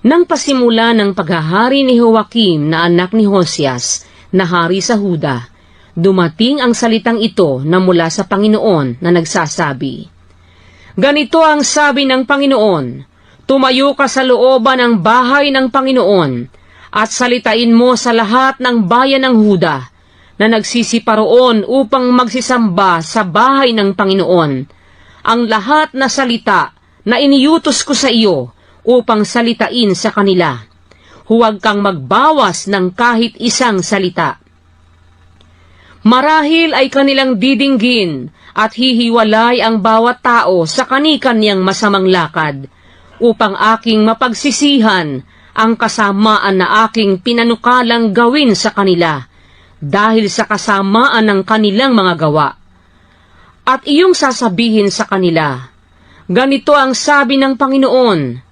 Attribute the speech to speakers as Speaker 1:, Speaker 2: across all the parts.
Speaker 1: Nang pasimula ng paghahari ni Joaquim na anak ni Josias na hari sa Huda, dumating ang salitang ito na mula sa Panginoon na nagsasabi, "Ganito ang sabi ng Panginoon, tumayo ka sa looban ng bahay ng Panginoon at salitain mo sa lahat ng bayan ng Huda na nagsisiparoon upang magsisamba sa bahay ng Panginoon ang lahat na salita na iniutos ko sa iyo upang salitain sa kanila. Huwag kang magbawas ng kahit isang salita. Marahil ay kanilang didinggin at hihiwalay ang bawat tao sa kani-kanyang masamang lakad, upang aking mapagsisihan ang kasamaan na aking pinanukalang gawin sa kanila, dahil sa kasamaan ng kanilang mga gawa. At iyong sasabihin sa kanila, ganito ang sabi ng Panginoon,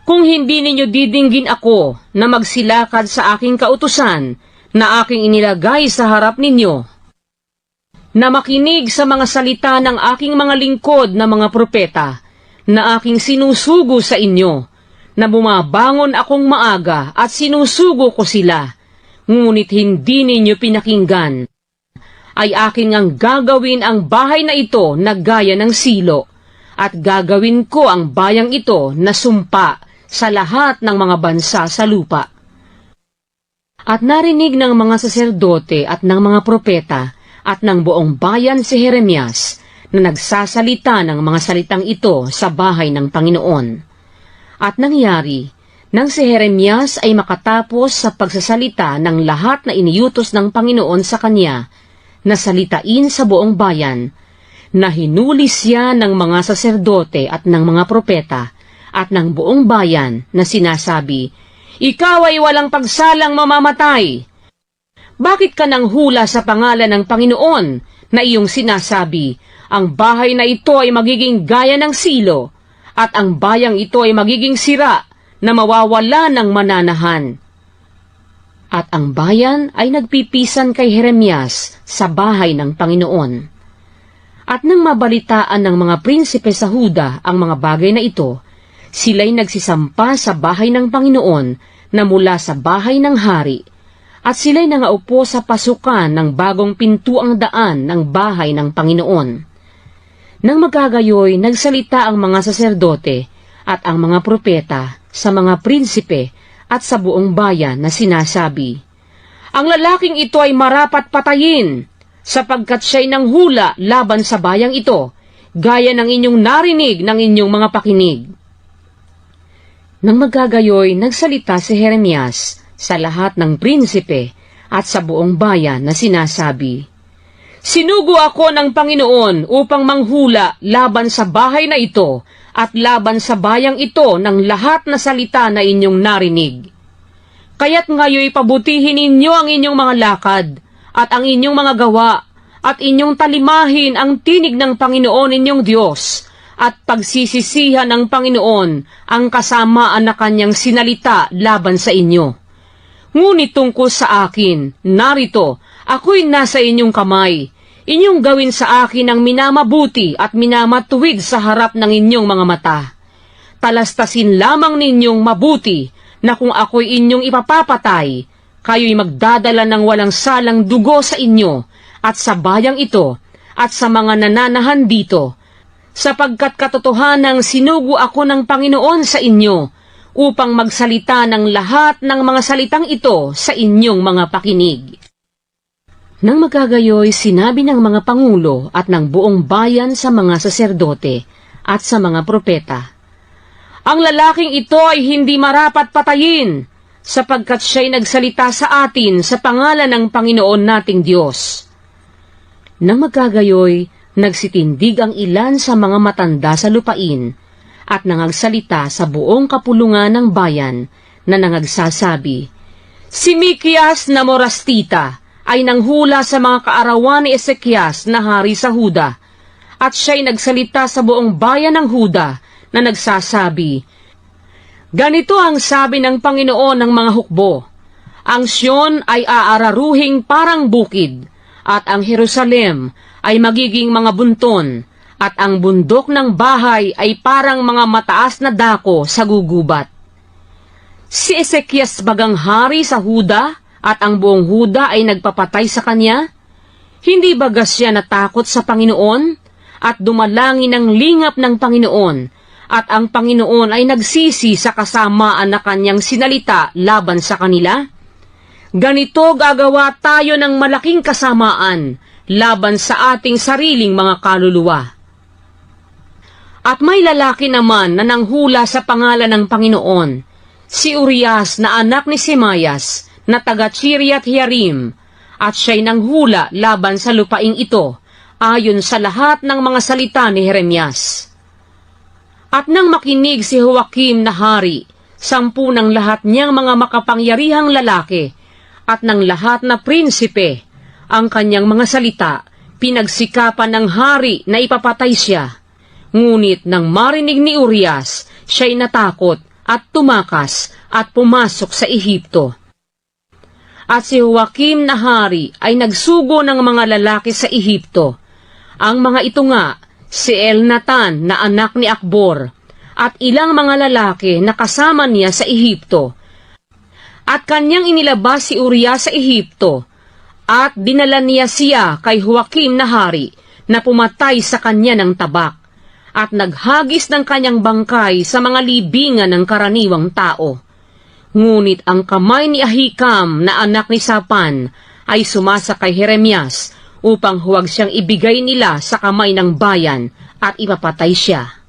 Speaker 1: kung hindi ninyo didinggin ako na magsilakad sa aking kautusan na aking inilagay sa harap ninyo, na makinig sa mga salita ng aking mga lingkod na mga propeta, na aking sinusugo sa inyo, na bumabangon akong maaga at sinusugo ko sila, ngunit hindi ninyo pinakinggan, ay aking ang gagawin ang bahay na ito na gaya ng silo, at gagawin ko ang bayang ito na sumpa sa lahat ng mga bansa sa lupa." At narinig ng mga saserdote at ng mga propeta at ng buong bayan si Jeremias na nagsasalita ng mga salitang ito sa bahay ng Panginoon. At nangyari, nang si Jeremias ay makatapos sa pagsasalita ng lahat na iniutos ng Panginoon sa kanya, na salitain sa buong bayan, na hinuli siya ng mga saserdote at ng mga propeta at ng buong bayan na sinasabi, "Ikaw ay walang pagsalang mamamatay. Bakit ka nang hula sa pangalan ng Panginoon na iyong sinasabi, ang bahay na ito ay magiging gaya ng silo, at ang bayang ito ay magiging sira na mawawala ng mananahan?" At ang bayan ay nagpipisan kay Jeremias sa bahay ng Panginoon. At nang mabalitaan ng mga prinsipe sa Huda ang mga bagay na ito, sila'y nagsisampa sa bahay ng Panginoon na mula sa bahay ng hari, at sila'y nangaupo sa pasukan ng bagong pintuang daan ng bahay ng Panginoon. Nang magkagayoy, nagsalita ang mga saserdote at ang mga propeta sa mga prinsipe at sa buong bayan na sinasabi, "Ang lalaking ito ay marapat patayin, sapagkat siya'y nanghula laban sa bayang ito, gaya ng inyong narinig ng inyong mga pakinig." Nang magkagayoy, nagsalita si Jeremias sa lahat ng prinsipe at sa buong bayan na sinasabi, "Sinugo ako ng Panginoon upang manghula laban sa bahay na ito at laban sa bayang ito ng lahat na salita na inyong narinig. Kaya't ngayoy pabutihin ninyo ang inyong mga lakad at ang inyong mga gawa at inyong talimahin ang tinig ng Panginoon inyong Diyos, at pagsisisihan ng Panginoon ang kasamaan na kanyang sinalita laban sa inyo. Ngunit tungkol sa akin, narito, ako'y nasa inyong kamay. Inyong gawin sa akin ang minamabuti at minamatuwid sa harap ng inyong mga mata. Talastasin lamang ninyong mabuti na kung ako'y inyong ipapapatay, kayo'y magdadala ng walang salang dugo sa inyo at sa bayang ito at sa mga nananahan dito, sapagkat katotohanang sinugo ako ng Panginoon sa inyo upang magsalita ng lahat ng mga salitang ito sa inyong mga pakinig." Nang magkagayoy, sinabi ng mga pangulo at ng buong bayan sa mga saserdote at sa mga propeta, "Ang lalaking ito ay hindi marapat patayin, sapagkat siya'y nagsalita sa atin sa pangalan ng Panginoon nating Diyos." Nang magkagayoy, nagsitindig ang ilan sa mga matanda sa lupain at nangagsalita sa buong kapulungan ng bayan na nangagsasabi, "Si Mikias na Morastita ay nanghula sa mga kaarawan ni Ezekias na hari sa Huda, at siya'y nagsalita sa buong bayan ng Huda na nagsasabi, ganito ang sabi ng Panginoon ng mga hukbo, ang Sion ay aararuhing parang bukid, at ang Jerusalem ay magiging mga bunton, at ang bundok ng bahay ay parang mga mataas na dako sa gugubat. Si Ezekias bagang hari sa Huda at ang buong Huda ay nagpapatay sa kanya? Hindi bagas siya natakot sa Panginoon at dumalangin ng lingap ng Panginoon at ang Panginoon ay nagsisi sa kasamaan na kanyang sinalita laban sa kanila? Ganito gagawa tayo ng malaking kasamaan laban sa ating sariling mga kaluluwa. At may lalaki naman na nanghula sa pangalan ng Panginoon, si Urias na anak ni Semayas na taga Kiriath Jearim, at siya'y nanghula laban sa lupaing ito, ayon sa lahat ng mga salita ni Jeremias. At nang makinig si Joakim na hari, 10 ng lahat niyang mga makapangyarihang lalaki, at ng lahat na prinsipe, ang kanyang mga salita, pinagsikapan ng hari na ipapatay siya. Ngunit nang marinig ni Urias, siya'y natakot at tumakas at pumasok sa Ehipto. At si Joakim na hari ay nagsugo ng mga lalaki sa Ehipto. Ang mga ito nga, si Elnatan na anak ni Akbor, at ilang mga lalaki na kasama niya sa Ehipto. At kanyang inilabas si Urias sa Ehipto, at dinala niya siya kay Joakim na hari na pumatay sa kanya ng tabak, at naghagis ng kanyang bangkay sa mga libingan ng karaniwang tao. Ngunit ang kamay ni Ahikam na anak ni Sapan ay sumasa kay Jeremias upang huwag siyang ibigay nila sa kamay ng bayan at ipapatay siya.